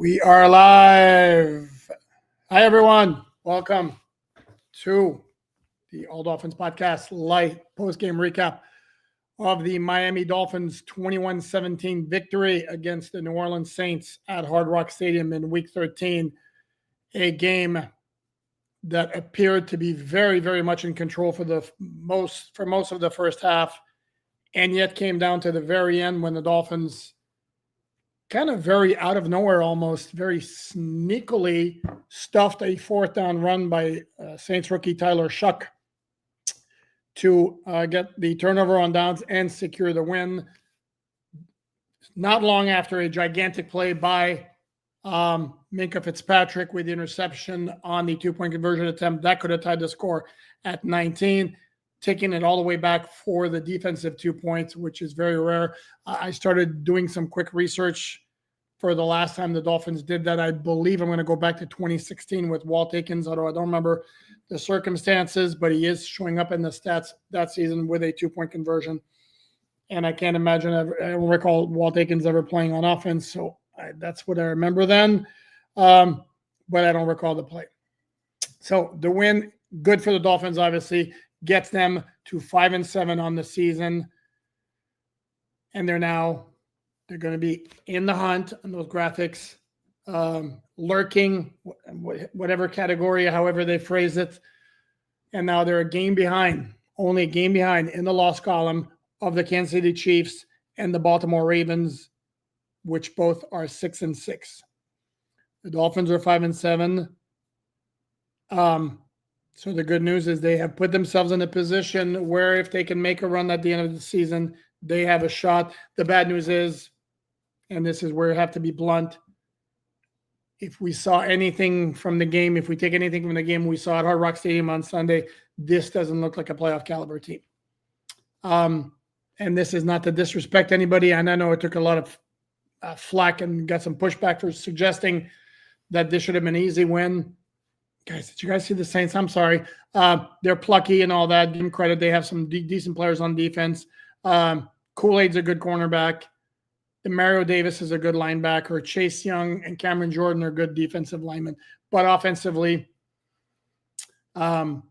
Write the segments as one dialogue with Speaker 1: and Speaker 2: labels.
Speaker 1: We are live. Hi, everyone. Welcome to the All Dolphins Podcast light post-game recap of the Miami Dolphins 21-17 victory against the New Orleans Saints at Hard Rock Stadium in Week 13, a game that appeared to be very, very much in control for most of the first half, and yet came down to the very end when the Dolphins kind of very out of nowhere, almost very sneakily stuffed a fourth down run by Saints rookie Tyler Shuck to get the turnover on downs and secure the win. Not long after a gigantic play by Minkah Fitzpatrick with the interception on the two-point conversion attempt, that could have tied the score at 19, taking it all the way back for the defensive 2 points, which is very rare. I started doing some quick research for the last time the Dolphins did that. I believe I'm going to go back to 2016 with Walt Aikens, although I don't remember the circumstances, but he is showing up in the stats that season with a 2-point conversion. And I can't imagine, I don't recall Walt Aikens ever playing on offense, so that's what I remember then. But I don't recall the play. So the win, good for the Dolphins, obviously, gets them to 5-7 on the season. And they're going to be in the hunt on those graphics, lurking, whatever category, however they phrase it. And now they're a game behind, only a game behind in the loss column of the Kansas City Chiefs and the Baltimore Ravens, which both are 6-6. The Dolphins are 5-7. So the good news is they have put themselves in a position where if they can make a run at the end of the season, they have a shot. The bad news is, and this is where I have to be blunt, if we saw anything from the game, if we take anything from the game we saw at Hard Rock Stadium on Sunday, this doesn't look like a playoff caliber team. And this is not to disrespect anybody. And I know it took a lot of flack and got some pushback for suggesting that this should have been an easy win. Guys, did you guys see the Saints? I'm sorry. They're plucky and all that. Give them credit. They have some decent players on defense. Kool-Aid's a good cornerback. Mario Davis is a good linebacker. Chase Young and Cameron Jordan are good defensive linemen. But offensively, I'm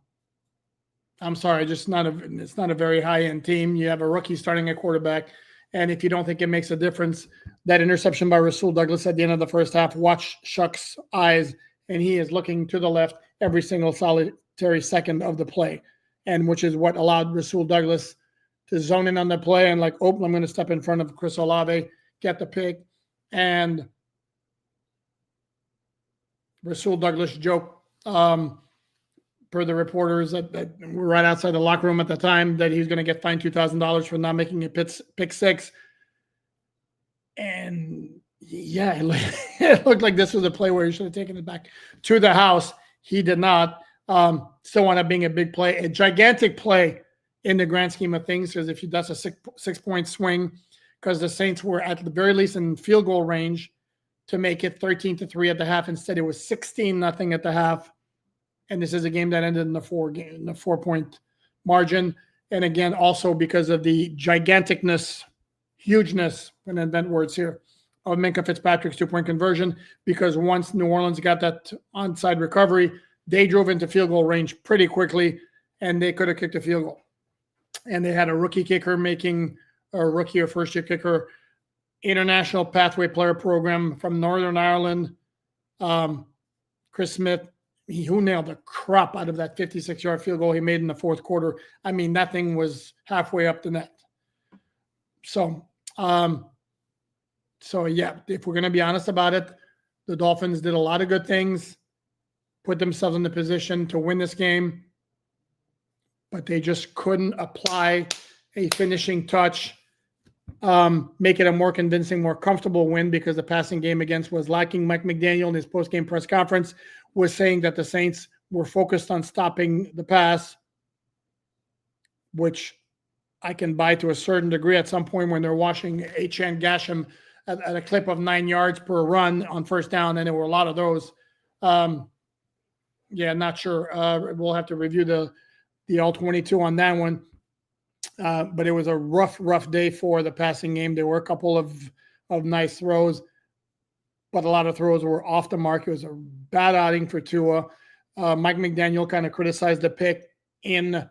Speaker 1: sorry, it's not a very high-end team. You have a rookie starting at quarterback. And if you don't think it makes a difference, that interception by Rasul Douglas at the end of the first half, watch Shuck's eyes, and he is looking to the left every single solitary second of the play, and which is what allowed Rasul Douglas to zone in on the play and I'm going to step in front of Chris Olave, get the pick. And Rasul Douglas joke, per the reporters that were right outside the locker room at the time, that he was going to get fined $2,000 for not making a pick six. And yeah, it looked like this was a play where he should have taken it back to the house. He did not. Still wound up being a big play, a gigantic play in the grand scheme of things, because if that's a six-point swing, because the Saints were at the very least in field goal range to make it 13-3 at the half. Instead, it was 16-0 at the half. And this is a game that ended in the 4-point margin. And again, also because of the giganticness, hugeness, and invent words here, of Minkah Fitzpatrick's 2-point conversion, because once New Orleans got that onside recovery, they drove into field goal range pretty quickly, and they could have kicked a field goal. And they had a rookie kicker making a rookie or first-year kicker, international pathway player program from Northern Ireland, Chris Smith. Who nailed the crap out of that 56-yard field goal he made in the fourth quarter. I mean, that thing was halfway up the net. So yeah, if we're going to be honest about it, the Dolphins did a lot of good things, put themselves in the position to win this game, but they just couldn't apply a finishing touch, make it a more convincing, more comfortable win, because the passing game against was lacking. Mike McDaniel in his post-game press conference was saying that the Saints were focused on stopping the pass, which I can buy to a certain degree at some point when they're watching Achane Gasham at a clip of 9 yards per run on first down, and there were a lot of those. Yeah, not sure. We'll have to review the All-22 on that one. But it was a rough day for the passing game. There were a couple of nice throws. but a lot of throws were off the mark. It was a bad outing for Tua. Mike McDaniel kind of criticized the pick in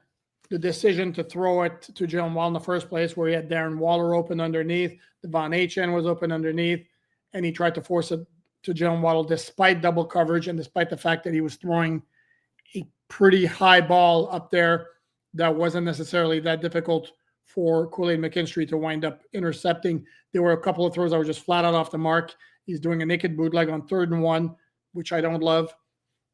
Speaker 1: the decision to throw it to Jalen Waddle in the first place, where he had Darren Waller open underneath, Devon Achane was open underneath, and he tried to force it to Jalen Waddle despite double coverage and despite the fact that he was throwing a pretty high ball up there that wasn't necessarily that difficult for Kool-Aid McKinstry to wind up intercepting. There were a couple of throws that were just flat out off the mark. He's doing a naked bootleg on 3rd and 1, which I don't love.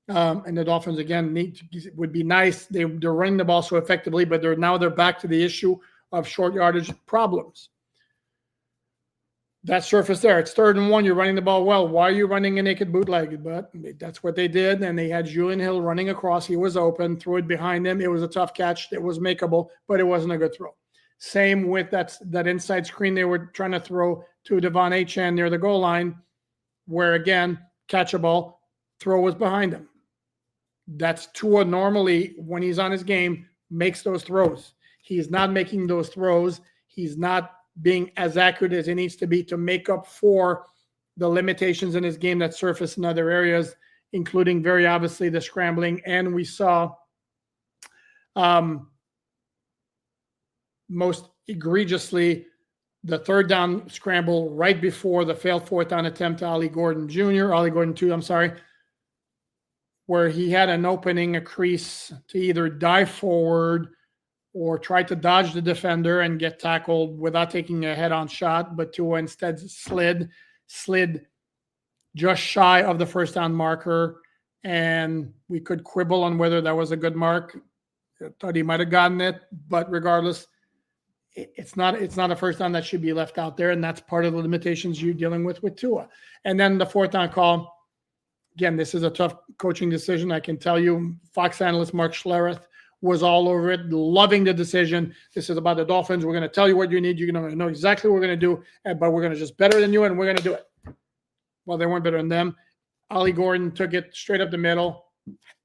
Speaker 1: And the Dolphins, again, would be nice. They're running the ball so effectively, but they're back to the issue of short yardage problems. That surface there, it's 3rd and 1. You're running the ball well. Why are you running a naked bootleg? But that's what they did, and they had Julian Hill running across. He was open, threw it behind him. It was a tough catch. It was makeable, but it wasn't a good throw. Same with that inside screen they were trying to throw to Devon Achane near the goal line, where, again, catchable, throw was behind him. That's Tua normally, when he's on his game, makes those throws. He's not making those throws. He's not being as accurate as he needs to be to make up for the limitations in his game that surface in other areas, including very obviously the scrambling. And we saw most egregiously the 3rd down scramble right before the failed 4th down attempt to Ollie Gordon 2, I'm sorry, where he had an opening, a crease to either dive forward or try to dodge the defender and get tackled without taking a head-on shot, but Tua instead slid just shy of the 1st down marker, and we could quibble on whether that was a good mark. I thought he might have gotten it, but regardless, it's not a 1st down that should be left out there, and that's part of the limitations you're dealing with Tua. And then the 4th down call, again, this is a tough coaching decision. I can tell you, Fox analyst Mark Schlereth was all over it, loving the decision. This is about the Dolphins. We're going to tell you what you need. You're going to know exactly what we're going to do, but we're going to just better than you, and we're going to do it. Well, they weren't better than them. Ollie Gordon took it straight up the middle,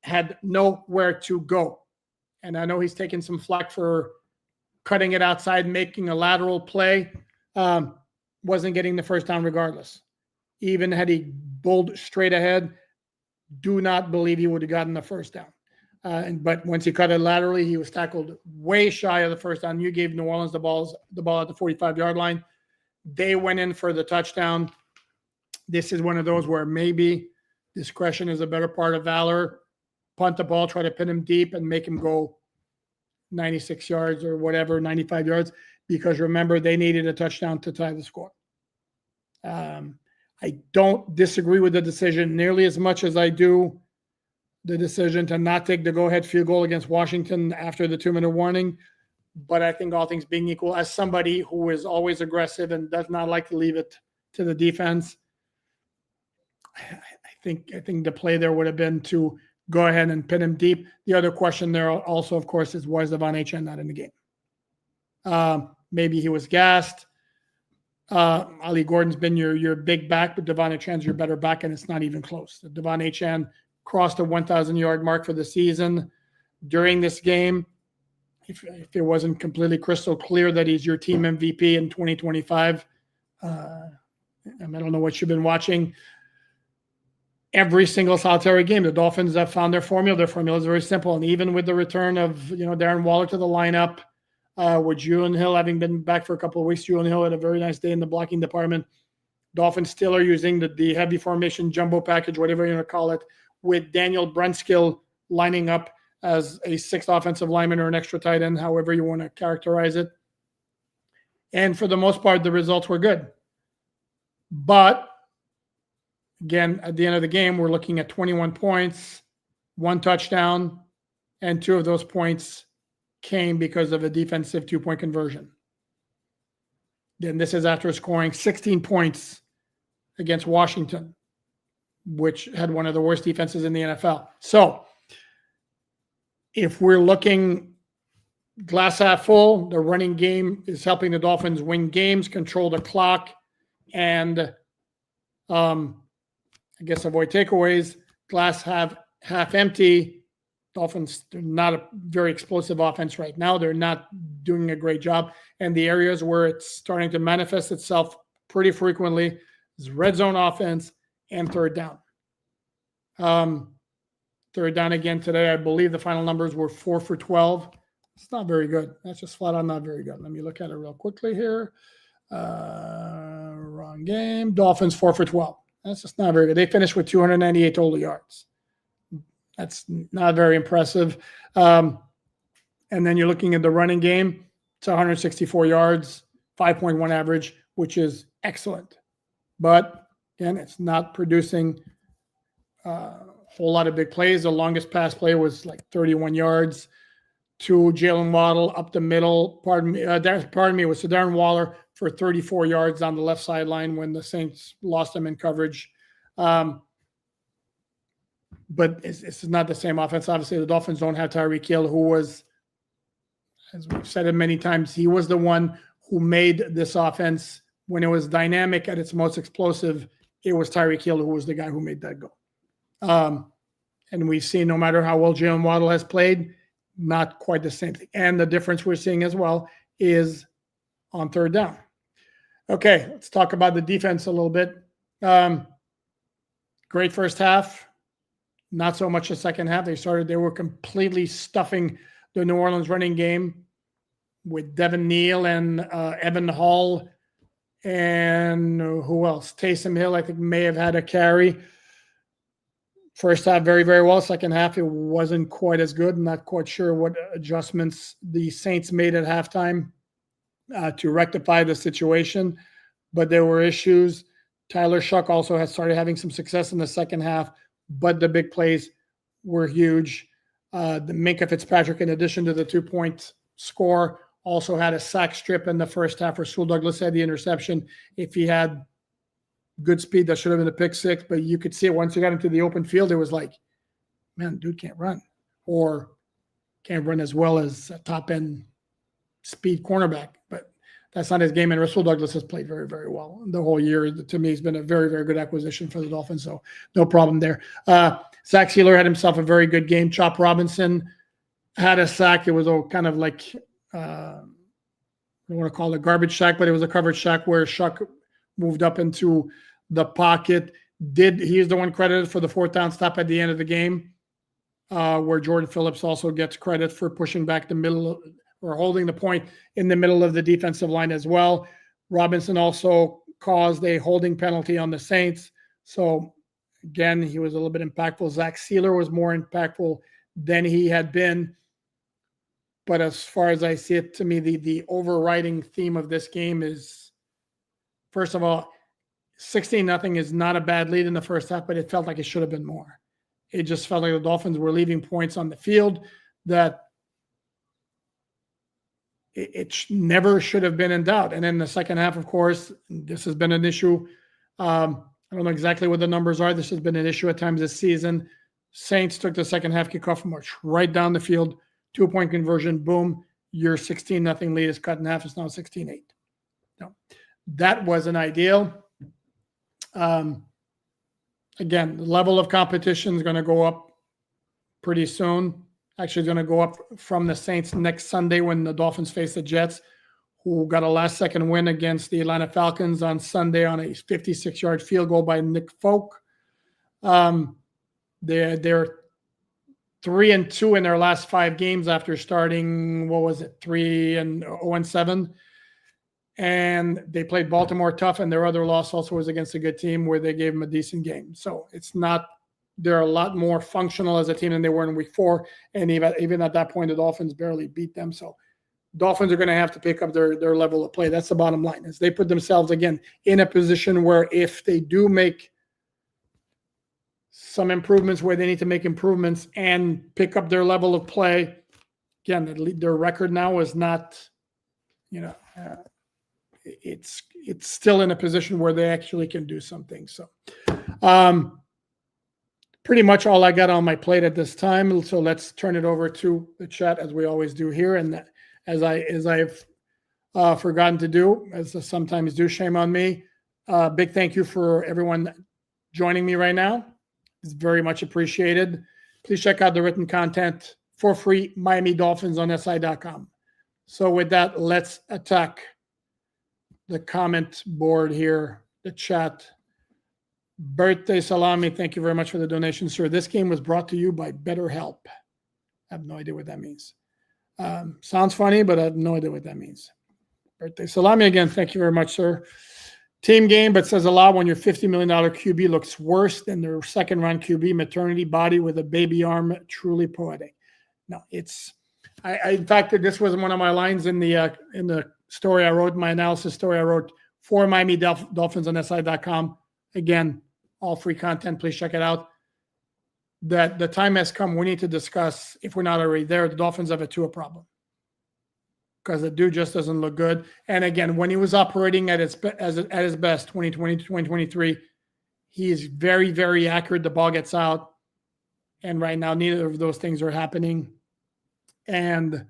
Speaker 1: had nowhere to go. And I know he's taking some flack for cutting it outside, making a lateral play. Wasn't getting the 1st down regardless. Even had he bowled straight ahead, do not believe he would have gotten the 1st down. But once he cut it laterally, he was tackled way shy of the 1st down. You gave New Orleans the ball at the 45-yard line. They went in for the touchdown. This is one of those where maybe discretion is a better part of valor. Punt the ball, try to pin him deep, and make him go 96 yards or whatever, 95 yards, because remember, they needed a touchdown to tie the score. I don't disagree with the decision nearly as much as I do the decision to not take the go-ahead field goal against Washington after the 2-minute warning. But I think all things being equal, as somebody who is always aggressive and does not like to leave it to the defense, I think the play there would have been to go ahead and pin him deep. The other question there also, of course, is why is Devon Achane not in the game? Maybe he was gassed. Ollie Gordon's been your big back, but Devon Achane's your better back, and it's not even close. Devon Achane crossed the 1,000-yard mark for the season during this game. If it wasn't completely crystal clear that he's your team MVP in 2025, I don't know what you've been watching. Every single solitary game, the Dolphins have found their formula. Their formula is very simple, and even with the return of Darren Waller to the lineup, with Julian Hill having been back for a couple of weeks, Julian Hill had a very nice day in the blocking department. Dolphins still are using the heavy formation jumbo package, whatever you want to call it, with Daniel Brunskill lining up as a 6th offensive lineman or an extra tight end, however you want to characterize it. And for the most part, the results were good. But again, at the end of the game, we're looking at 21 points, 1 touchdown, and 2 of those points came because of a defensive 2-point conversion. Then this is after scoring 16 points against Washington, which had one of the worst defenses in the NFL. So if we're looking glass half full, the running game is helping the Dolphins win games, control the clock, and I guess avoid takeaways. Glass half empty. Dolphins, they're not a very explosive offense right now. They're not doing a great job. And the areas where it's starting to manifest itself pretty frequently is red zone offense and third down. Third down again today. I believe the final numbers were 4 for 12. It's not very good. That's just flat out not very good. Let me look at it real quickly here. Wrong game. Dolphins 4 for 12. That's just not very good. They finished with 298 total yards. That's not very impressive. And then you're looking at the running game. It's 164 yards, 5.1 average, which is excellent. But again, it's not producing a whole lot of big plays. The longest pass play was like 31 yards to Jalen Waddle up the middle. Pardon me, it was to Darren Waller for 34 yards on the left sideline when the Saints lost him in coverage. But it's not the same offense. Obviously, the Dolphins don't have Tyreek Hill, who was, as we've said it many times, he was the one who made this offense when it was dynamic at its most explosive. It was Tyreek Hill who was the guy who made that goal. And we've seen no matter how well Jalen Waddle has played, not quite the same thing. And the difference we're seeing as well is on third down. Okay, let's talk about the defense a little bit. Great first half. Not so much the second half. They were completely stuffing the New Orleans running game with Devin Neal and Evan Hall and who else? Taysom Hill, I think, may have had a carry. First half, very, very well. Second half, it wasn't quite as good. I'm not quite sure what adjustments the Saints made at halftime to rectify the situation, but there were issues. Tyler Shuck also has started having some success in the second half, but the big plays were huge. The Minkah Fitzpatrick, in addition to the 2-point score, also had a sack strip in the first half. Rasul Douglas had the interception. If he had good speed, that should have been a pick six, but you could see it once you got into the open field. It was like, man, dude can't run, or can't run as well as a top-end speed cornerback. But that's not his game, and Rasul Douglas has played very, very well the whole year. To me, he's been a very, very good acquisition for the Dolphins, so no problem there. Zach Sealer had himself a very good game. Chop Robinson had a sack. It was kind of like, I don't want to call it a garbage sack, but it was a coverage sack where Shuck moved up into the pocket. He is the one credited for the fourth down stop at the end of the game, where Jordan Phillips also gets credit for pushing back the middle or holding the point in the middle of the defensive line as well. Robinson also caused a holding penalty on the Saints. So again, he was a little bit impactful. Zach Sealer was more impactful than he had been. But as far as I see it, to me, the overriding theme of this game is, first of all, 16-0 is not a bad lead in the first half, but it felt like it should have been more. It just felt like the Dolphins were leaving points on the field that it never should have been in doubt. And then the second half, of course, this has been an issue. I don't know exactly what the numbers are. This has been an issue at times this season. Saints took the second half kickoff march right down the field, 2-point conversion, boom, your 16-0 lead is cut in half. It's now 16-8. No, that wasn't ideal. Again, the level of competition is going to go up pretty soon. Actually, it's going to go up from the Saints next Sunday when the Dolphins face the Jets, who got a last-second win against the Atlanta Falcons on Sunday on a 56-yard field goal by Nick Folk. They're 3-2 in their last 5 games after starting, 3-0-7. And they played Baltimore tough, and their other loss also was against a good team where they gave them a decent game. So it's not – they're a lot more functional as a team than they were in week 4. And even at that point, the Dolphins barely beat them. So Dolphins are going to have to pick up their level of play. That's the bottom line, is they put themselves, again, in a position where if they do make some improvements where they need to make improvements and pick up their level of play, again, their record now is not, it's still in a position where they actually can do something. So pretty much all I got on my plate at this time. So let's turn it over to the chat as we always do here. And as I've forgotten to do, as I sometimes do, shame on me. Big thank you for everyone joining me right now. It's very much appreciated. Please check out the written content for free, Miami Dolphins on SI.com. So with that, let's attack the comment board here, the chat. Birthday Salami, thank you very much for the donation, sir. This game was brought to you by BetterHelp. I have no idea what that means. Sounds funny, but I have no idea what that means. Birthday Salami again, thank you very much, sir. Team game, but says a lot when your $50 million QB looks worse than their second-round QB, maternity body with a baby arm, truly poetic. No, it's in fact, this was one of my lines in the story I wrote, my analysis story I wrote for Miami Dolphins on SI.com. Again, all free content. Please check it out. That the time has come. We need to discuss, if we're not already there, the Dolphins have a Tua problem because the dude just doesn't look good. And again, when he was operating at his best, 2020 to 2023, he is very, very accurate. The ball gets out, and right now, neither of those things are happening. And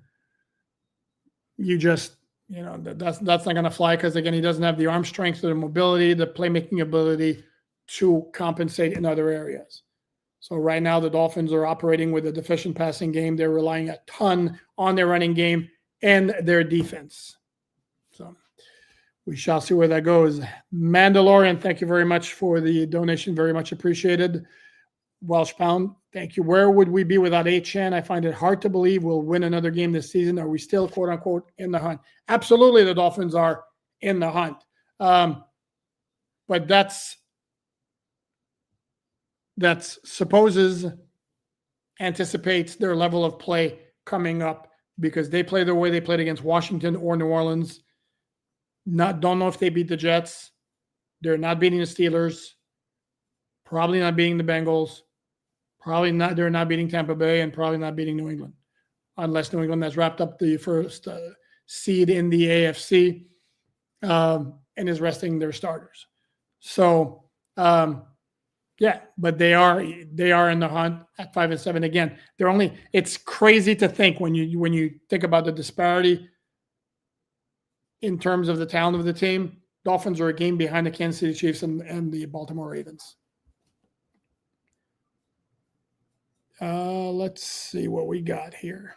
Speaker 1: you just, that's not going to fly because, again, he doesn't have the arm strength, the mobility, the playmaking ability to compensate in other areas. So right now, the Dolphins are operating with a deficient passing game. They're relying a ton on their running game and their defense. So we shall see where that goes. Mandalorian, thank you very much for the donation. Very much appreciated. Welsh Pound, thank you. Where would we be without H-Chan? I find it hard to believe we'll win another game this season. Are we still, quote unquote, in the hunt? Absolutely, the Dolphins are in the hunt. But that's anticipates their level of play coming up because they play the way they played against Washington or New Orleans. Don't know if they beat the Jets. They're not beating the Steelers. Probably not beating the Bengals. They're not beating Tampa Bay and probably not beating New England, unless New England has wrapped up the first seed in the AFC and is resting their starters. So, yeah, but they are in the hunt at 5-7. Again, it's crazy to think when you think about the disparity in terms of the talent of the team. Dolphins are a game behind the Kansas City Chiefs and the Baltimore Ravens. Let's see what we got here.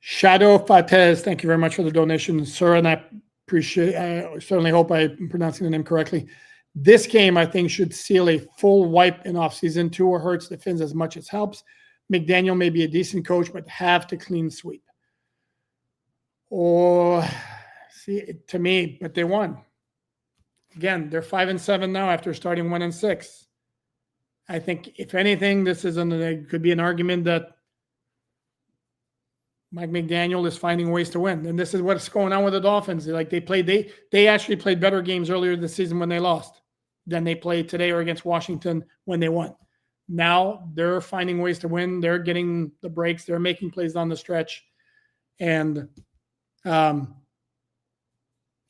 Speaker 1: Shadow Fatez, thank you very much for the donation, sir, and I certainly hope I'm pronouncing the name correctly. This game, I think, should seal a full wipe in offseason. Tua hurts the Fins as much as helps. McDaniel may be a decent coach, but have to clean sweep. Or, to me, but they won. Again, they're 5-7 now after starting 1-6. I think, if anything, there could be an argument that Mike McDaniel is finding ways to win, and this is what's going on with the Dolphins. They actually played better games earlier this season when they lost than they played today or against Washington when they won. Now they're finding ways to win. They're getting the breaks. They're making plays down the stretch, and the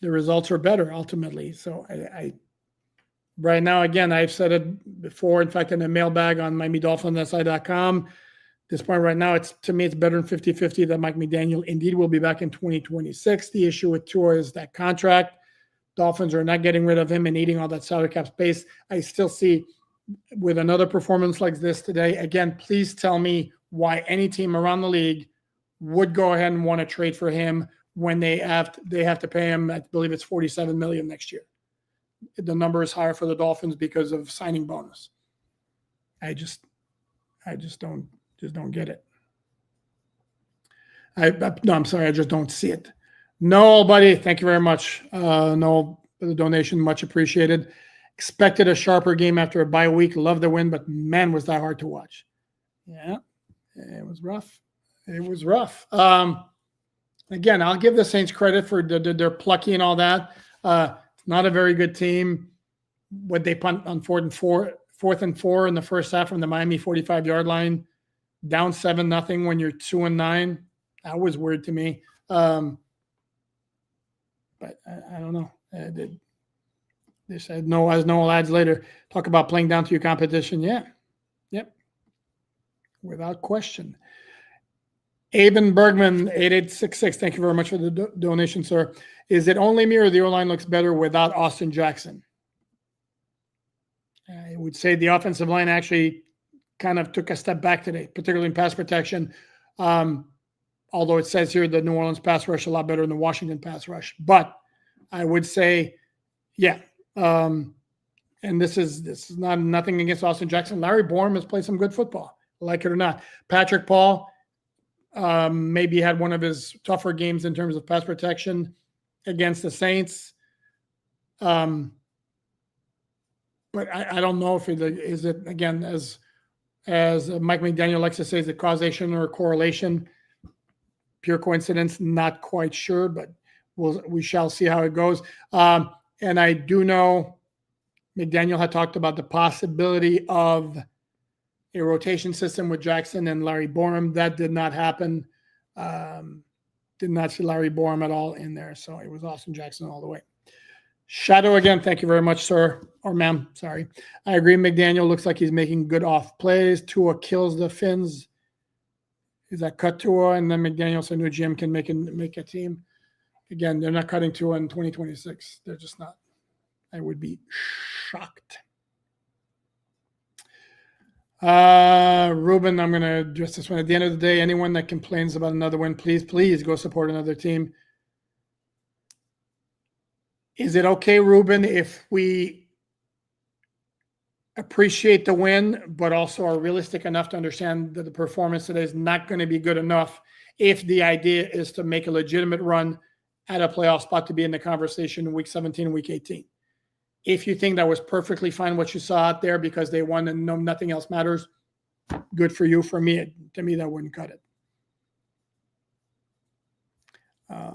Speaker 1: results are better ultimately. So I right now, again, I've said it before, in fact, in a mailbag on MiamiDolphinsSI.com. This point right now, to me, it's better than 50-50 that Mike McDaniel indeed will be back in 2026. The issue with Tua is that contract. Dolphins are not getting rid of him and eating all that salary cap space. I still see with another performance like this today, again, please tell me why any team around the league would go ahead and want to trade for him when they have to pay him, I believe it's $47 million next year. The number is higher for the Dolphins because of signing bonus. I just don't get it. I'm sorry, I just don't see it. No, buddy, thank you very much. No, for the donation, much appreciated. Expected a sharper game after a bye week. Love the win, but man, was that hard to watch. Yeah, it was rough. It was rough. Again, I'll give the Saints credit for their plucky and all that. Not a very good team. Would they punt on 4th and 4 in the first half from the Miami 45-yard line, down 7-0 when you're 2-9? That was weird to me. But I don't know. They said no lads later. Talk about playing down to your competition. Yeah. Yep. Without question. Aben Bergman, 8866. Thank you very much for the donation, sir. Is it only me or the O-line looks better without Austin Jackson? I would say the offensive line actually kind of took a step back today, particularly in pass protection. Although it says here the New Orleans pass rush a lot better than the Washington pass rush. But I would say, yeah, and this is not nothing against Austin Jackson. Larry Borum has played some good football, like it or not. Patrick Paul maybe had one of his tougher games in terms of pass protection against the Saints. But I don't know if is it again, as Mike McDaniel likes to say, is it causation or correlation? Pure coincidence? Not quite sure, but we shall see how it goes. And I do know McDaniel had talked about the possibility of a rotation system with Jackson and Larry Borum. That did not happen. Did not see Larry Borum at all in there. So it was Austin Jackson all the way. Shadow again, thank you very much, sir, or ma'am, sorry. I agree, McDaniel looks like he's making good off plays. Tua kills the Finns. Is that cut Tua? And then McDaniel said new GM can make a team. Again, they're not cutting Tua in 2026. They're just not. I would be shocked. Ruben, I'm going to address this one. At the end of the day, anyone that complains about another win, please go support another team. Is it okay, Ruben, if we appreciate the win, but also are realistic enough to understand that the performance today is not going to be good enough if the idea is to make a legitimate run at a playoff spot to be in the conversation in week 17, week 18? If you think that was perfectly fine what you saw out there because they won and nothing else matters, good for you. For me, to me, that wouldn't cut it.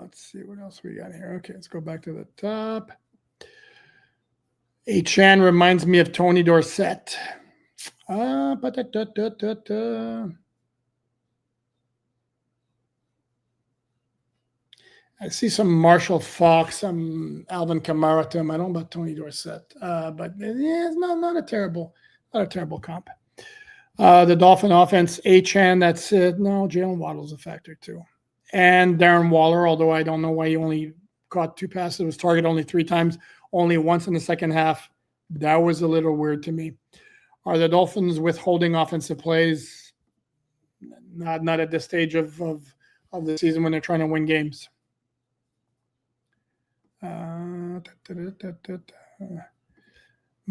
Speaker 1: Let's see what else we got here. Okay, let's go back to the top. Chan reminds me of Tony Dorsett. I see some Marshall Faulk, some Alvin Kamara to him. I don't know about Tony Dorsett, but yeah, it's not a terrible comp. The Dolphin offense, Chan, that's it. No, Jalen Waddle's a factor too. And Darren Waller, although I don't know why he only caught 2 passes, was targeted only 3 times, only once in the second half. That was a little weird to me. Are the Dolphins withholding offensive plays? Not at this stage of the season when they're trying to win games.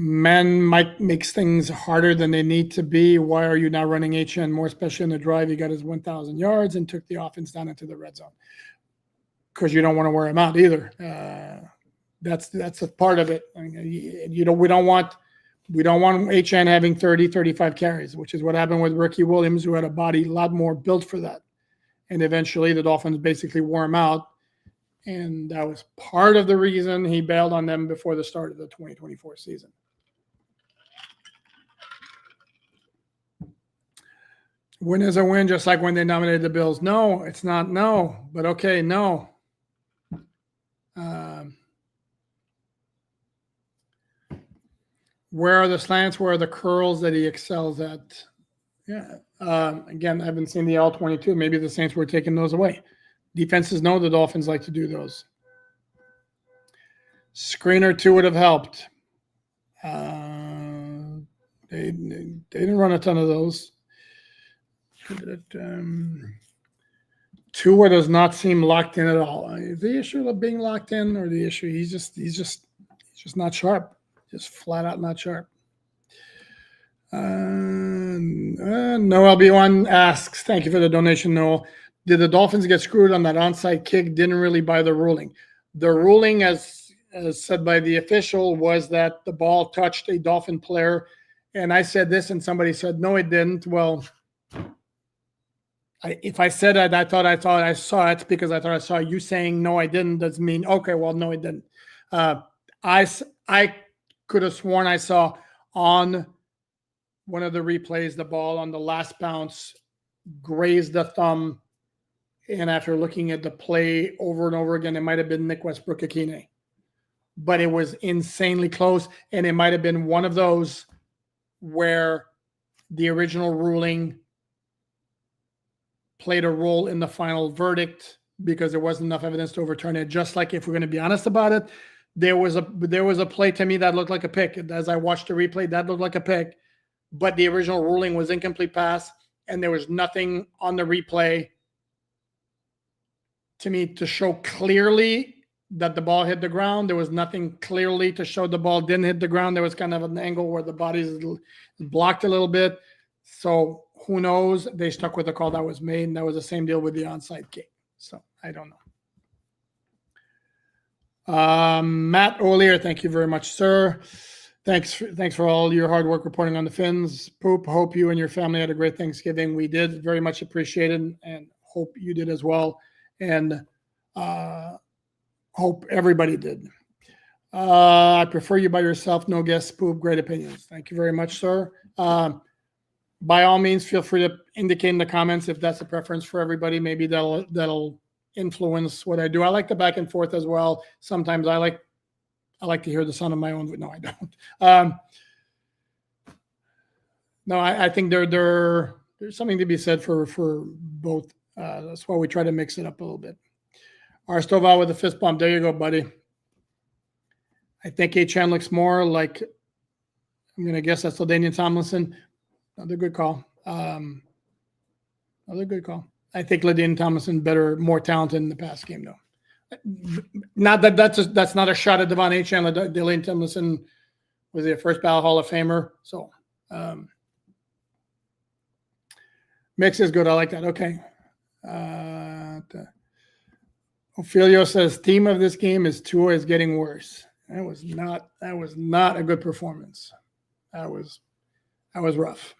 Speaker 1: Man, Mike makes things harder than they need to be. Why are you not running HN more, especially in the drive? He got his 1,000 yards and took the offense down into the red zone. Because you don't want to wear him out either. That's a part of it. I mean, we don't want HN having 30, 35 carries, which is what happened with Ricky Williams, who had a body a lot more built for that. And eventually the Dolphins basically wore him out. And that was part of the reason he bailed on them before the start of the 2024 season. Win is a win, just like when they nominated the Bills. No, it's not. No, but okay, no. Where are the slants? Where are the curls that he excels at? Yeah. Again, I haven't seen the L22. Maybe the Saints were taking those away. Defenses know the Dolphins like to do those. Screen or 2 would have helped. They didn't run a ton of those. Tua does not seem locked in at all. Is the issue of being locked in, or the issue he's just not sharp, just flat out not sharp. Noel B1 asks, thank you for the donation, Noel. Did the Dolphins get screwed on that onside kick? Didn't really buy the ruling. The ruling, as said by the official, was that the ball touched a Dolphin player. And I said this, and somebody said, no, it didn't. Well, if I said that I thought I saw it because I thought I saw you saying, no, I didn't, doesn't mean, okay, well, no, it didn't. I could have sworn I saw on one of the replays the ball on the last bounce grazed the thumb. And after looking at the play over and over again, it might have been Nick Westbrook-Akine. But it was insanely close, and it might have been one of those where the original ruling played a role in the final verdict because there wasn't enough evidence to overturn it. Just like, if we're going to be honest about it, there was a play to me that looked like a pick. As I watched the replay, that looked like a pick. But the original ruling was incomplete pass, and there was nothing on the replay to me to show clearly that the ball hit the ground. There was nothing clearly to show the ball didn't hit the ground. There was kind of an angle where the body is blocked a little bit. So who knows? They stuck with the call that was made, and that was the same deal with the onside kick. So I don't know. Matt O'Lear, thank you very much, sir. Thanks for all your hard work reporting on the Finns. Poop, hope you and your family had a great Thanksgiving. We did, very much appreciated, and hope you did as well. And hope everybody did. I prefer you by yourself, no guests. Poop, great opinions. Thank you very much, sir. By all means, feel free to indicate in the comments if that's a preference for everybody. Maybe that'll influence what I do. I like the back and forth as well. Sometimes I like to hear the sound of my own. No, I don't. No, I think there's something to be said for both. That's why we try to mix it up a little bit. Arstoval with the fist bump. There you go, buddy. I think H.N. looks more like, I'm going to guess that's LaDainian Tomlinson. Another good call. Another good call. I think LaDainian Tomlinson more talented in the past game, though. Not that that's not a shot at Devon H.N. LaDainian Tomlinson was a first ballot Hall of Famer. So mix is good. I like that. Okay. Ophelio says theme of this game is Tua is getting worse. That was not a good performance. That was rough.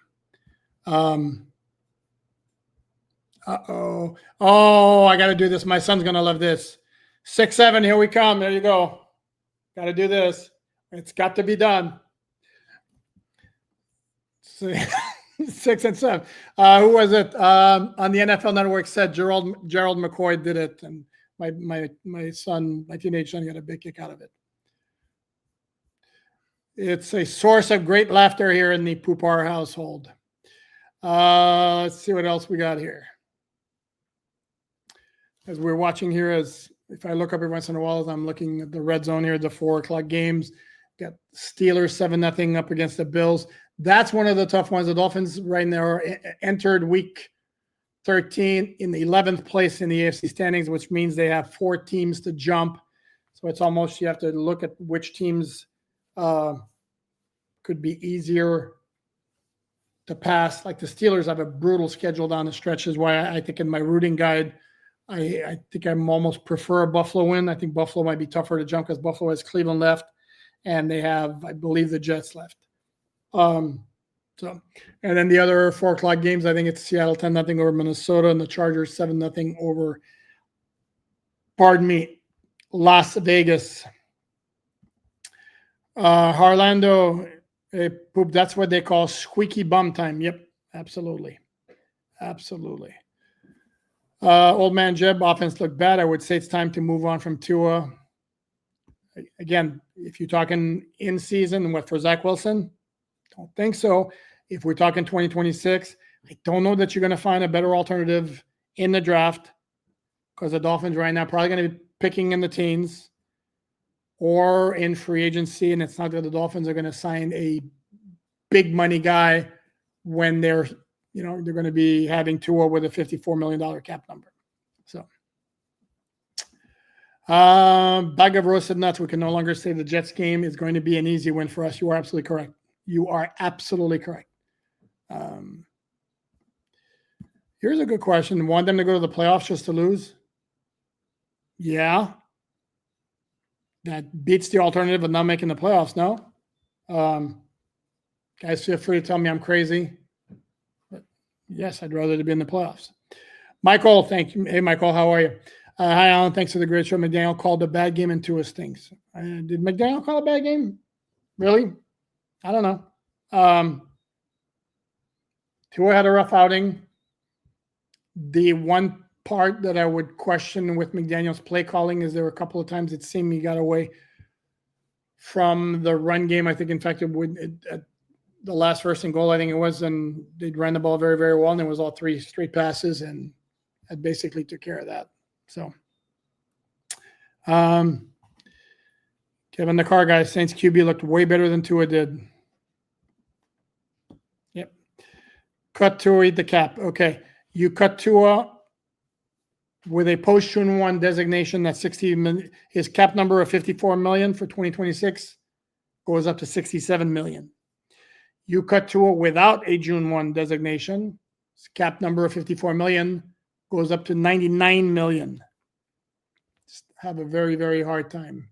Speaker 1: Uh-oh. Oh, I got to do this. My son's going to love this. 6-7, here we come. There you go. Got to do this. It's got to be done. 6 and 7. Who was it? On the NFL Network said Gerald McCoy did it, and my son, my teenage son, got a big kick out of it. It's a source of great laughter here in the Poupart household. Let's see what else we got here. As we're watching here, if I look up every once in a while, as I'm looking at the red zone here, the 4:00 games, got Steelers 7-0 up against the Bills. That's one of the tough ones. The Dolphins right now entered week 13 in the 11th place in the AFC standings, which means they have 4 teams to jump. So it's almost, you have to look at which teams could be easier to pass. Like the Steelers have a brutal schedule down the stretch, is why I think in my rooting guide, I think I'm almost prefer a Buffalo win. I think Buffalo might be tougher to jump because Buffalo has Cleveland left, and they have, I believe, the Jets left. And then the other 4:00 games, I think it's Seattle 10-0 over Minnesota, and the Chargers 7-0 over, Las Vegas. Harlando, Poop, that's what they call squeaky bum time. Yep, absolutely. Old man Jeb, offense looked bad. I would say it's time to move on from Tua. Again, if you're talking in season, what for Zach Wilson? Don't think so. If we're talking 2026, I don't know that you're going to find a better alternative in the draft, because the Dolphins right now are probably going to be picking in the teens or in free agency, and it's not that the Dolphins are going to sign a big money guy when they're going to be having Tua with a $54 million cap number. So, bag of roasted nuts. We can no longer say the Jets game is going to be an easy win for us. You are absolutely correct. Here's a good question. Want them to go to the playoffs just to lose? Yeah. That beats the alternative of not making the playoffs, no? Guys, feel free to tell me I'm crazy. But yes, I'd rather to be in the playoffs. Michael, thank you. Hey, Michael, how are you? Hi, Alan. Thanks for the great show. McDaniel called a bad game and Tua stinks. Did McDaniel call a bad game? Really? I don't know. Tua had a rough outing. The one part that I would question with McDaniel's play calling is there were a couple of times it seemed he got away from the run game. I think, in fact, at the last first and goal, I think it was, and they ran the ball very, very well, and it was all 3 straight passes, and that basically took care of that. So, Kevin the car guy, Saints QB looked way better than Tua did. Yep. Cut Tua, eat the cap. Okay. You cut Tua, with a post-June 1 designation that's 60 million, his cap number of 54 million for 2026 goes up to 67 million. You cut to it without a June 1 designation, his cap number of 54 million goes up to 99 million. Just have a very, very hard time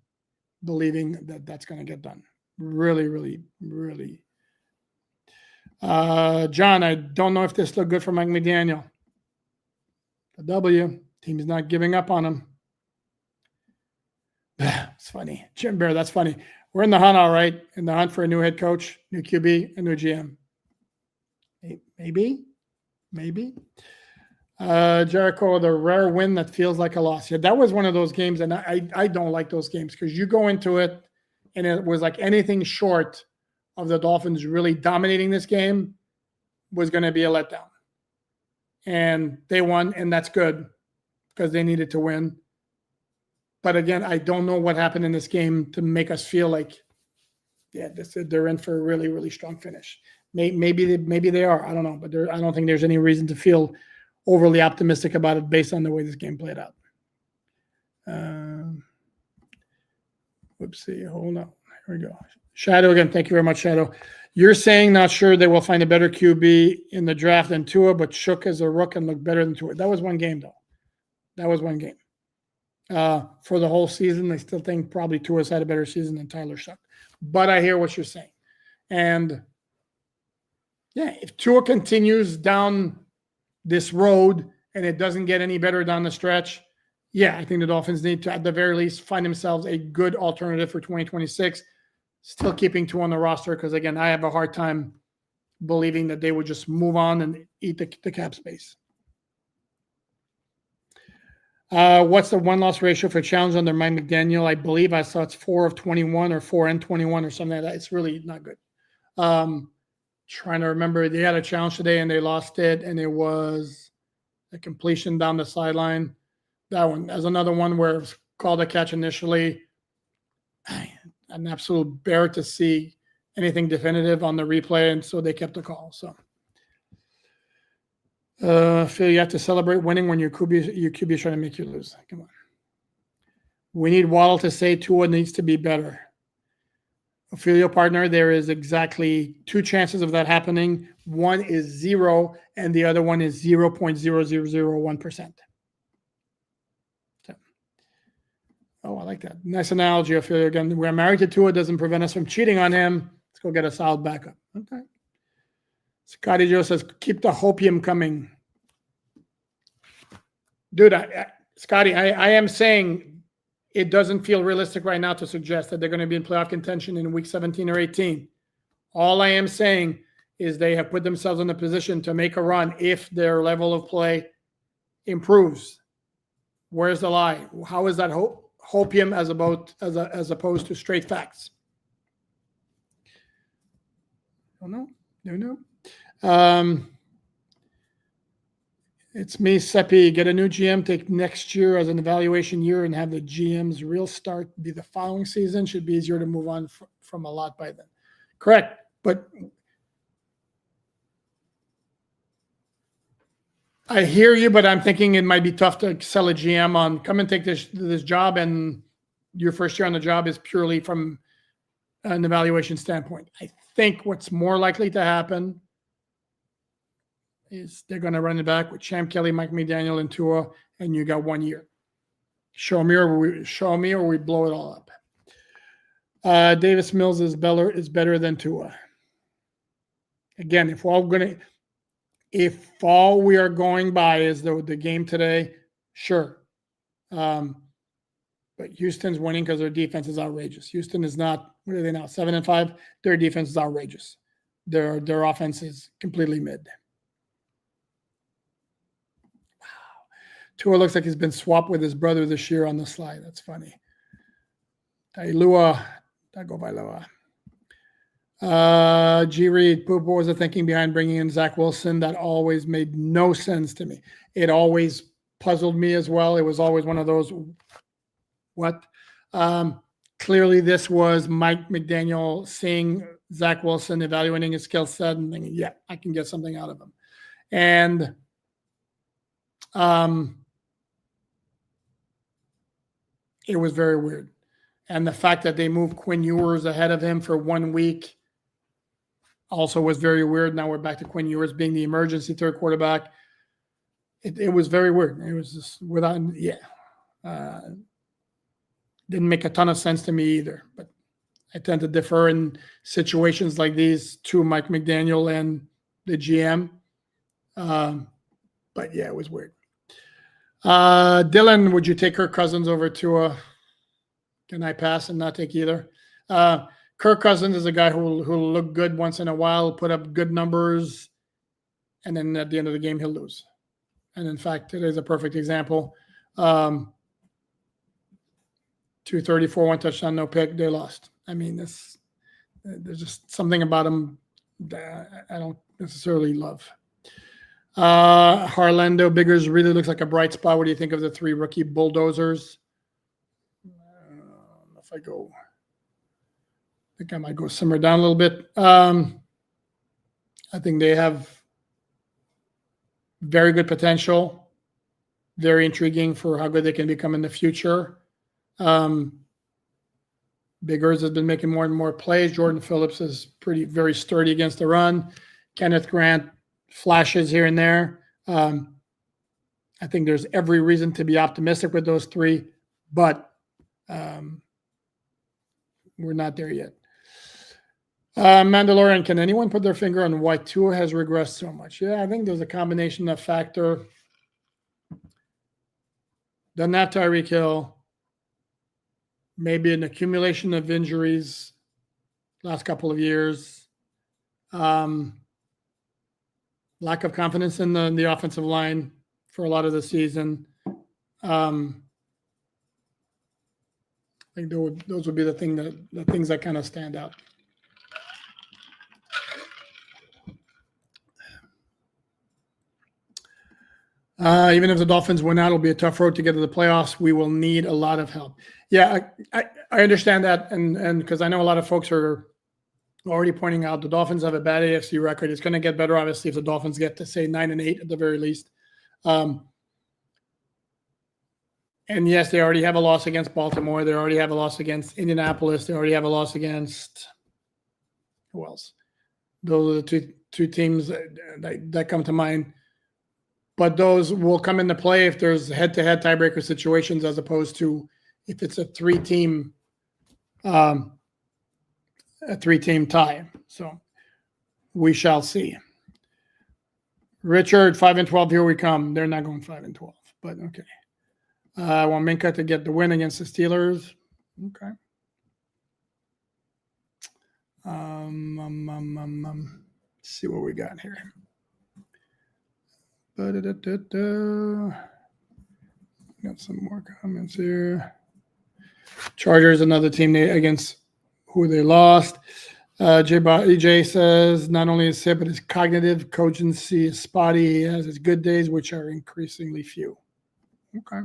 Speaker 1: believing that that's going to get done. Really, really, really. John, I don't know if this looked good for Mike McDaniel. The W. Team's not giving up on him. It's funny. Jim Bear, that's funny. We're in the hunt, all right. In the hunt for a new head coach, new QB, a new GM. Maybe. Jericho, the rare win that feels like a loss. Yeah, that was one of those games, and I don't like those games because you go into it, and it was like anything short of the Dolphins really dominating this game was going to be a letdown. And they won, and that's good because they needed to win. But again, I don't know what happened in this game to make us feel like, yeah, they're in for a really, really strong finish. Maybe they are. I don't know, but I don't think there's any reason to feel overly optimistic about it based on the way this game played out. Whoopsie, hold on. Here we go. Shadow again. Thank you very much, Shadow. You're saying not sure they will find a better QB in the draft than Tua, but Shook as a rook and look better than Tua. That was one game, though. That was one game. For the whole season, they still think probably Tua's had a better season than Tyler Shook. But I hear what you're saying. And, yeah, if Tua continues down this road and it doesn't get any better down the stretch, yeah, I think the Dolphins need to, at the very least, find themselves a good alternative for 2026. Still keeping Tua on the roster because, again, I have a hard time believing that they would just move on and eat the cap space. What's the win-loss ratio for challenge under Mike McDaniel? I believe I saw it's 4 of 21 or 4 and 21 or something like that. It's really not good. Trying to remember, they had a challenge today and they lost it, and it was a completion down the sideline. That one. There's another one where it was called a catch initially. An absolute bear to see anything definitive on the replay, and so they kept the call. So, Phil, you have to celebrate winning when your QB is trying to make you lose. Come on. We need Waddle to say Tua needs to be better. Ophelia partner, there is exactly 2 chances of that happening. One is 0, and the other one is 0.0001%. Oh, I like that. Nice analogy, Ophelia. Again, we're married to Tua. Doesn't prevent us from cheating on him. Let's go get a solid backup. Okay. Scotty Joe says, keep the hopium coming. Dude, Scotty, I am saying it doesn't feel realistic right now to suggest that they're going to be in playoff contention in week 17 or 18. All I am saying is they have put themselves in a position to make a run if their level of play improves. Where's the lie? How is that hopium as opposed to straight facts? I don't know. It's me, Seppi. Get a new GM, take next year as an evaluation year, and have the GM's real start be the following season. Should be easier to move on from a lot by then. Correct. But I hear you, but I'm thinking it might be tough to sell a GM on come and take this job, and your first year on the job is purely from an evaluation standpoint. I think what's more likely to happen is they're going to run it back with Champ Kelly, Mike McDaniel, and Tua, and you got 1 year. Show me or we blow it all up. Davis Mills is better than Tua. Again, if all we are going by is the game today, sure. But Houston's winning because their defense is outrageous. Houston is not, what are they now, 7-5? Their defense is outrageous. Their offense is completely mid. Wow. Tua looks like he's been swapped with his brother this year on the slide. That's funny. Tailua, Tagovailoa. G. Reed, Poop, what was the thinking behind bringing in Zach Wilson? That always made no sense to me. It always puzzled me as well. It was always one of those, what? Clearly, this was Mike McDaniel seeing Zach Wilson, evaluating his skill set, and thinking, yeah, I can get something out of him. And it was very weird. And the fact that they moved Quinn Ewers ahead of him for 1 week also was very weird. Now we're back to Quinn Ewers being the emergency third quarterback. It was very weird. It was just didn't make a ton of sense to me either. But I tend to defer in situations like these to Mike McDaniel and the GM. But yeah, it was weird. Dylan, would you take Kirk Cousins over Tua? Can I pass and not take either? Kirk Cousins is a guy who will look good once in a while, put up good numbers, and then at the end of the game, he'll lose. And in fact, today's a perfect example. 234, 1 touchdown, no pick. They lost. I mean, there's just something about him that I don't necessarily love. Harlando Biggers really looks like a bright spot. What do you think of the 3 rookie bulldozers? If I think I might go simmer down a little bit. I think they have very good potential, very intriguing for how good they can become in the future. Biggers has been making more and more plays. Jordan Phillips is very sturdy against the run. Kenneth Grant flashes here and there. I think there's every reason to be optimistic with those 3, but we're not there yet. Mandalorian, can anyone put their finger on why Tua has regressed so much? Yeah, I think there's a combination of factor. Doesn't have Tyreek Hill. Maybe an accumulation of injuries last couple of years. Lack of confidence in the offensive line for a lot of the season. I think those would be the things that kind of stand out. Even if the Dolphins win out, it'll be a tough road to get to the playoffs. We will need a lot of help. Yeah, I understand that, and because I know a lot of folks are already pointing out the Dolphins have a bad AFC record. It's going to get better, obviously, if the Dolphins get to, say, 9-8 at the very least. And yes, they already have a loss against Baltimore. They already have a loss against Indianapolis. They already have a loss against who else? Those are the two teams that come to mind. But those will come into play if there's head-to-head tiebreaker situations, as opposed to if it's a three-team tie. So we shall see. Richard, 5-12. Here we come. They're not going 5-12, but okay. I want Minka to get the win against the Steelers. Okay. Let's see what we got here. Got some more comments here. Chargers, another team against who they lost. EJ says not only his hip, but his cognitive cogency is spotty. He has his good days, which are increasingly few. Okay.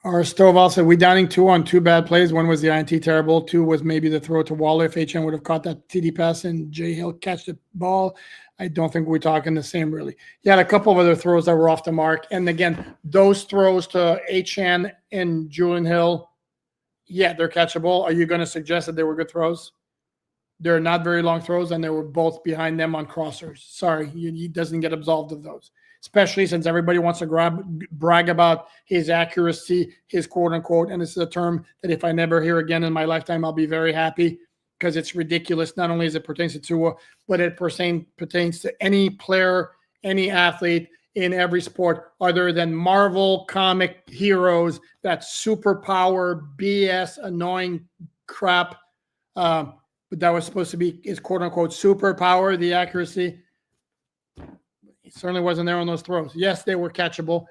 Speaker 1: Our Stovall said, we downing 2 on 2 bad plays. One was the INT terrible. 2 was maybe the throw to Waller. If HN would have caught that TD pass and Jay Hill catch the ball, I don't think we're talking the same, really. He had a couple of other throws that were off the mark. And again, those throws to HN and Julian Hill, yeah, they're catchable. Are you going to suggest that they were good throws? They're not very long throws, and they were both behind them on crossers. Sorry, he doesn't get absolved of those, especially since everybody wants to brag about his accuracy, his quote-unquote, and this is a term that if I never hear again in my lifetime, I'll be very happy, because it's ridiculous, not only as it pertains to Tua, but it pertains to any player, any athlete in every sport other than Marvel comic heroes, that superpower, BS, annoying crap. But that was supposed to be his quote-unquote superpower, the accuracy. He certainly wasn't there on those throws. Yes, they were catchable.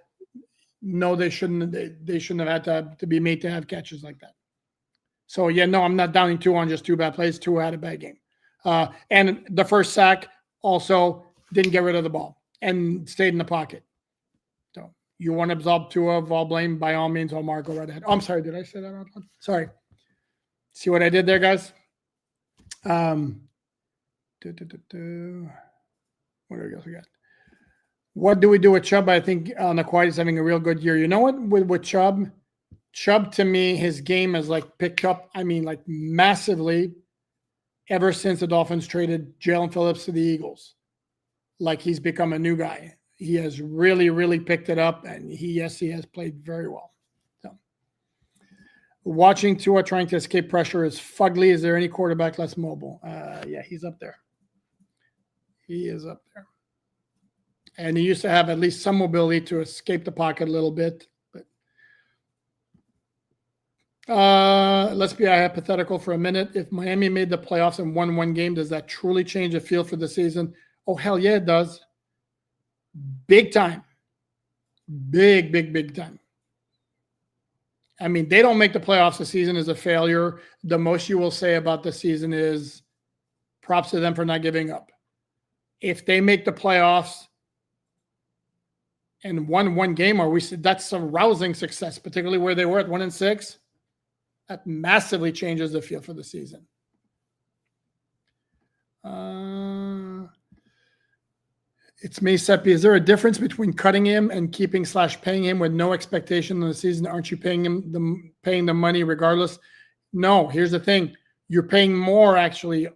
Speaker 1: No, they shouldn't. They shouldn't have had to be made to have catches like that. So yeah, no, I'm not downing 2 on just 2 bad plays. 2 had a bad game, and the first sack also didn't get rid of the ball and stayed in the pocket. So you want to absolve 2 of all blame, by all means. Omar, go right ahead. Oh, I'm sorry, did I say that out loud? Sorry. See what I did there, guys? What else we got? What do we do with Chubb? I think on the quiet is having a real good year. You know what? With Chubb, to me, his game has like picked up. I mean, like massively ever since the Dolphins traded Jalen Phillips to the Eagles. Like he's become a new guy. He has really, really picked it up, and he has played very well. So, watching Tua trying to escape pressure is fugly. Is there any quarterback less mobile? Yeah, he's up there. He is up there. And he used to have at least some mobility to escape the pocket a little bit. But let's be hypothetical for a minute. If Miami made the playoffs and won one game, does that truly change the feel for the season? Oh, hell yeah, it does. Big time. Big time. I mean, they don't make the playoffs. The season is a failure. The most you will say about the season is props to them for not giving up. If they make the playoffs and won one game, that's a rousing success, particularly where they were at 1-6. That massively changes the feel for the season. It's me, Seppi. Is there a difference between cutting him and keeping / paying him with no expectation in the season? Aren't you paying the money regardless? No. Here's the thing: you're paying more. Actually,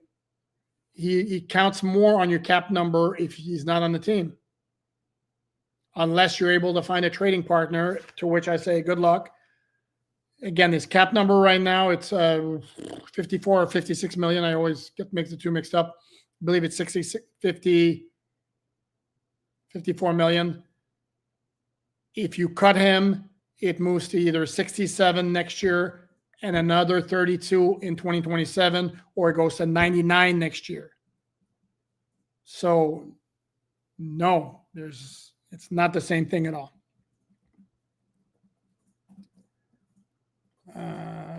Speaker 1: he counts more on your cap number if he's not on the team, unless you're able to find a trading partner. To which I say, good luck. Again, his cap number right now, it's 54 or 56 million. I always mix the two mixed up. I believe it's 54 million. If you cut him, it moves to either 67 next year and another 32 in 2027, or it goes to 99 next year. So, no, it's not the same thing at all.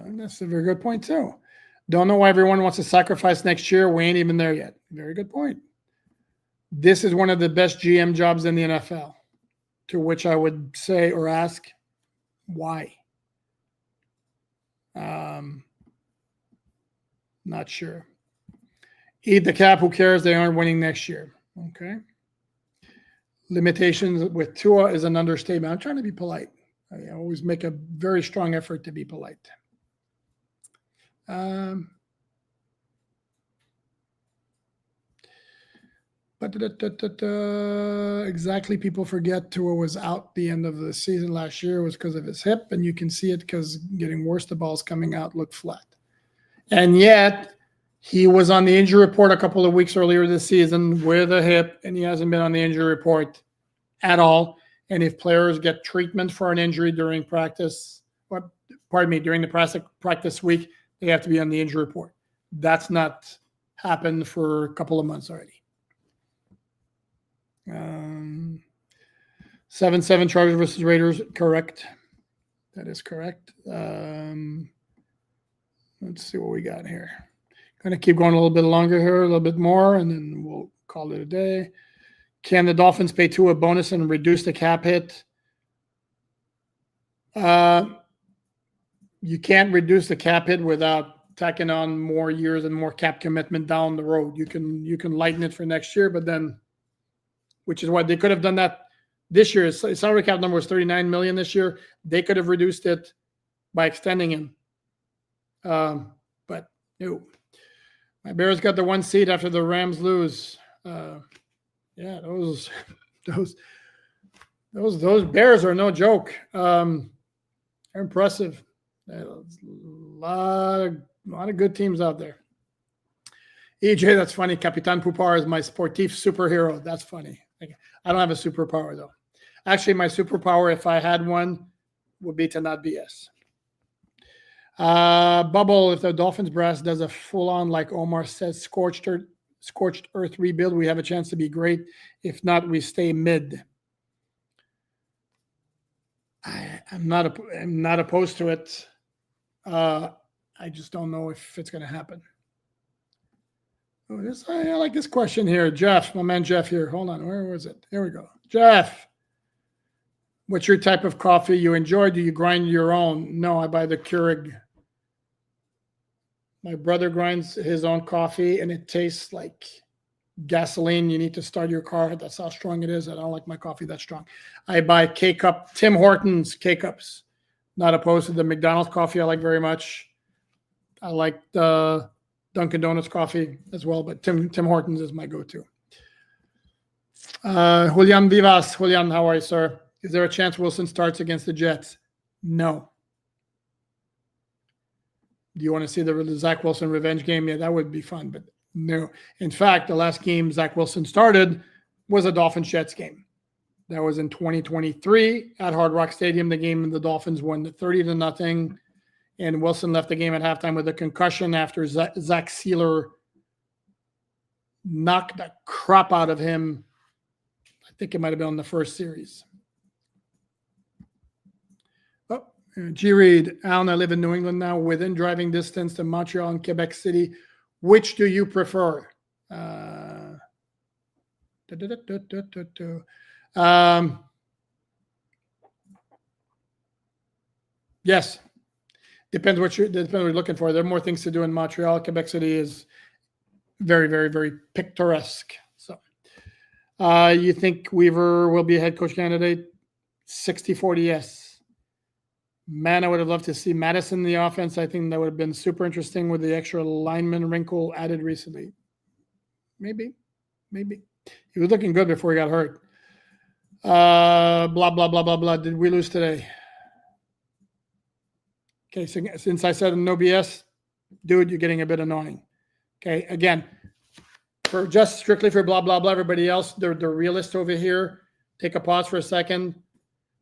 Speaker 1: That's a very good point, too. Don't know why everyone wants to sacrifice next year. We ain't even there yet. Very good point. This is one of the best GM jobs in the NFL, to which I would say or ask, why? Not sure. Eat the cap. Who cares? They aren't winning next year. Okay. Limitations with Tua is an understatement. I'm trying to be polite. I always make a very strong effort to be polite. Exactly. People forget Tua was out the end of the season last year was because of his hip, and you can see it because getting worse. The balls coming out look flat, and yet he was on the injury report a couple of weeks earlier this season with a hip, and he hasn't been on the injury report at all. And if players get treatment for an injury during practice, during the practice week, they have to be on the injury report. That's not happened for a couple of months already. 7-7 Chargers versus Raiders. Correct. That is correct. Let's see what we got here. Going to keep going a little bit longer here, a little bit more, and then we'll call it a day. Can the Dolphins pay Tua a bonus and reduce the cap hit? You can't reduce the cap hit without tacking on more years and more cap commitment down the road. You can lighten it for next year, but then, which is why they could have done that this year. His salary cap number was 39 million this year. They could have reduced it by extending him. But no. My Bears got the 1 seed after the Rams lose. Yeah, those Bears are no joke. They're impressive. There's a lot of good teams out there. EJ, that's funny. Capitan Poupart is my sportif superhero. That's funny. I don't have a superpower, though. Actually, my superpower, if I had one, would be to not BS. Bubble, if the Dolphins brass does a full-on, like Omar says, scorched earth rebuild, we have a chance to be great. If not, we stay mid. I'm not opposed to it. I just don't know if it's going to happen. I like this question here. Jeff, my man Jeff here. Hold on. Where was it? Here we go. Jeff, what's your type of coffee you enjoy? Do you grind your own? No, I buy the Keurig. My brother grinds his own coffee, and it tastes like gasoline. You need to start your car. That's how strong it is. I don't like my coffee that strong. I buy K-Cup, Tim Hortons K-Cups. Not opposed to the McDonald's coffee I like very much. I like the Dunkin' Donuts coffee as well, but Tim Hortons is my go-to. Julian Vivas. Julian, how are you, sir? Is there a chance Wilson starts against the Jets? No. Do you want to see the Zach Wilson revenge game? Yeah, that would be fun, but no. In fact, the last game Zach Wilson started was a Dolphins-Jets game. That was in 2023 at Hard Rock Stadium. The game the Dolphins won 30-0, and Wilson left the game at halftime with a concussion after Zach Sealer knocked the crap out of him. I think it might have been on the first series. G. Reed, Alain, I live in New England now, within driving distance to Montreal and Quebec City. Which do you prefer? Yes. Depends what you're looking for. There are more things to do in Montreal. Quebec City is very, very, very picturesque. So you think Weaver will be a head coach candidate? 60-40, yes. Man, I would have loved to see Madison in the offense. I think that would have been super interesting with the extra lineman wrinkle added recently. Maybe. He was looking good before he got hurt. Blah, blah, blah, blah, blah. Did we lose today? Okay, so since I said no BS, dude, you're getting a bit annoying. Okay, again, for just strictly for blah, blah, blah, everybody else, they're the realists over here. Take a pause for a second.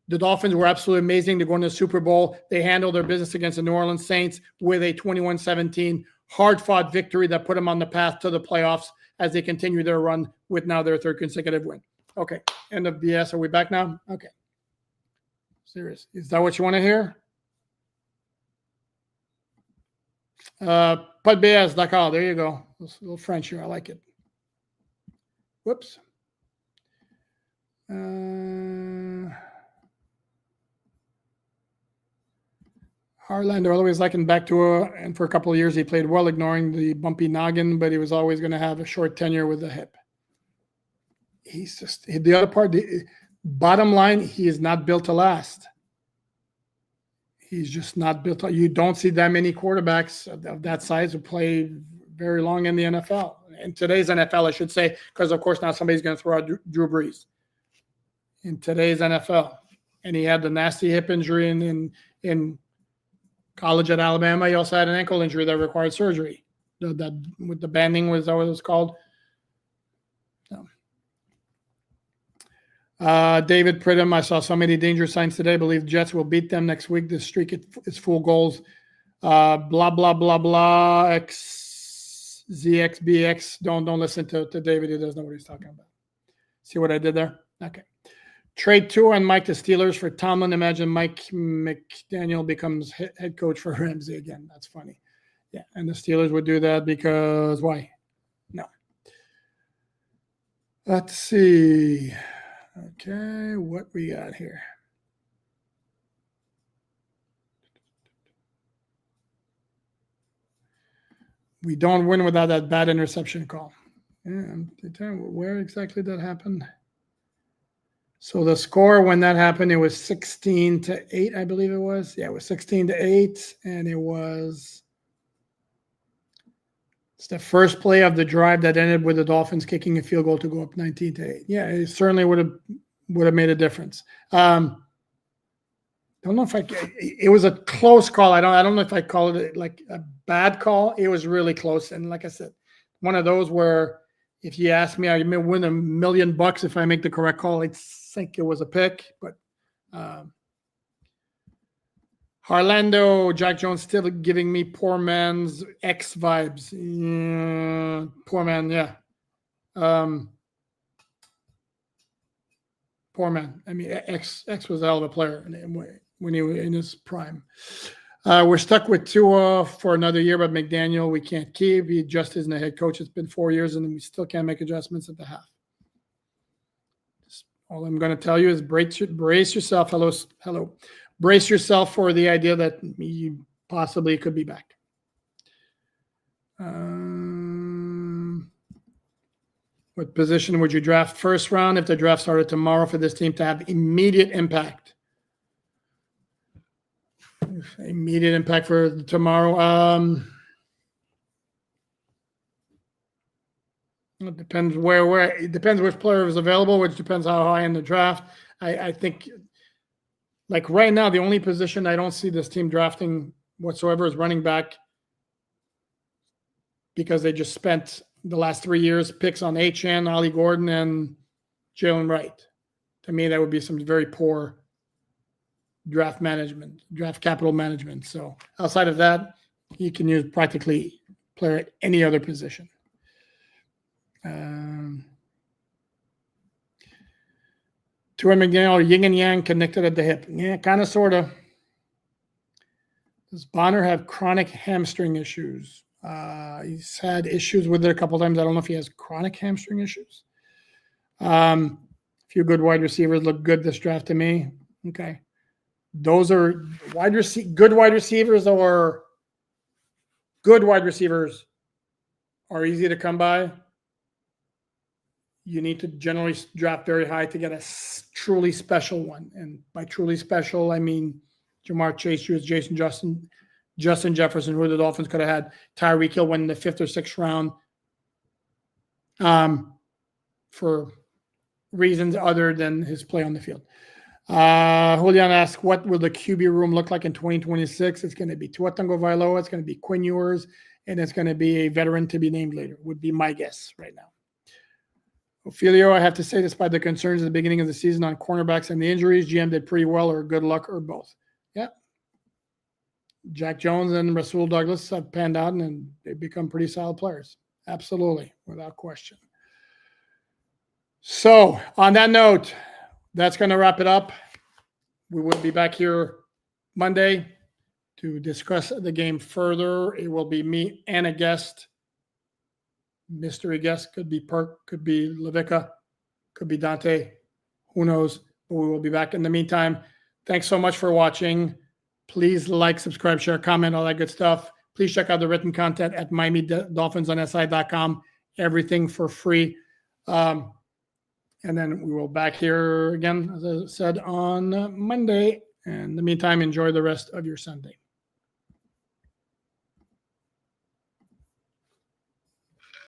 Speaker 1: The Dolphins were absolutely amazing to go into the Super Bowl. They handled their business against the New Orleans Saints with a 21-17 hard-fought victory that put them on the path to the playoffs as they continue their run with now their third consecutive win. Okay, end of BS. Are we back now? Okay. Serious. Is that what you want to hear? Pas de BS, d'accord. There you go. A little French here. I like it. Whoops. Harlander, always likened back to and for a couple of years he played well, ignoring the bumpy noggin, but he was always going to have a short tenure with the hip. He's just the other part. The bottom line, he is not built to last. He's just not built. You don't see that many quarterbacks of that size who play very long in the NFL. In today's NFL, I should say, because of course now somebody's going to throw out Drew Brees. In today's NFL, and he had the nasty hip injury in college at Alabama. He also had an ankle injury that required surgery. That with the banding was that what it was called. David Pridham, I saw so many danger signs today. I believe Jets will beat them next week. This streak is full goals. Blah, blah, blah, blah. ZXBX. Don't listen to David. He doesn't know what he's talking about. See what I did there? Okay. Trade Tua and Mike to Steelers for Tomlin. Imagine Mike McDaniel becomes head coach for Ramsey again. That's funny. Yeah, and the Steelers would do that because why? No. Let's see. Okay, what we got here? We don't win without that bad interception call. Yeah, I'm telling you where exactly that happened. So the score when that happened, it was 16-8, I believe it was. Yeah, it was 16-8, and it's the first play of the drive that ended with the Dolphins kicking a field goal to go up 19-8. Yeah, it certainly would have made a difference. Don't know if it was a close call. I don't know if I call it like a bad call. It was really close, and like I said, one of those where if you ask me, I may win $1 million if I make the correct call. I think it was a pick, but Harlando, Jack Jones still giving me poor man's X vibes. Yeah, poor man, yeah. Poor man. I mean, X was a hell of a player when he was in his prime. We're stuck with Tua for another year, but McDaniel we can't keep. He just isn't a head coach. It's been 4 years, and we still can't make adjustments at the half. All I'm going to tell you is brace yourself. Hello. Brace yourself for the idea that you possibly could be back. What position would you draft first round if the draft started tomorrow for this team to have immediate impact? Immediate impact for tomorrow. It depends where it depends which player is available, which depends how high in the draft. I think, like right now, the only position I don't see this team drafting whatsoever is running back, because they just spent the last 3 years picks on Achane, Ollie Gordon, and Jalen Wright. To me, that would be some very poor draft capital management. So outside of that, you can use practically player at any other position. Troy McDaniel, yin and yang connected at the hip. Yeah, kind of, sort of. Does Bonner have chronic hamstring issues? He's had issues with it a couple times. I don't know if he has chronic hamstring issues. A few good wide receivers look good this draft to me. Okay. Those are good wide receivers, or good wide receivers are easy to come by. You need to generally draft very high to get a truly special one. And by truly special, I mean Jamar Chase, Jason Justin Jefferson, who the Dolphins could have had. Tyreek Hill went in the 5th or 6th round for reasons other than his play on the field. Julian asks, what will the QB room look like in 2026? It's going to be Tua Tagovailoa, it's going to be Quinn Ewers, and it's going to be a veteran to be named later, would be my guess right now. Ophelio, I have to say, despite the concerns at the beginning of the season on cornerbacks and the injuries, GM did pretty well, or good luck, or both. Yeah. Jack Jones and Rasul Douglas have panned out, and they've become pretty solid players. Absolutely, without question. So, on that note, that's going to wrap it up. We will be back here Monday to discuss the game further. It will be me and a guest. Mystery guest, could be Perk, could be Lavica, could be Dante, who knows, but we will be back. In the meantime, thanks so much for watching. Please like, subscribe, share, comment, all that good stuff. Please check out the written content at MiamiDolphinsOnSI.com. Everything for free. And then we will back here again, as I said, on Monday. And in the meantime, enjoy the rest of your Sunday.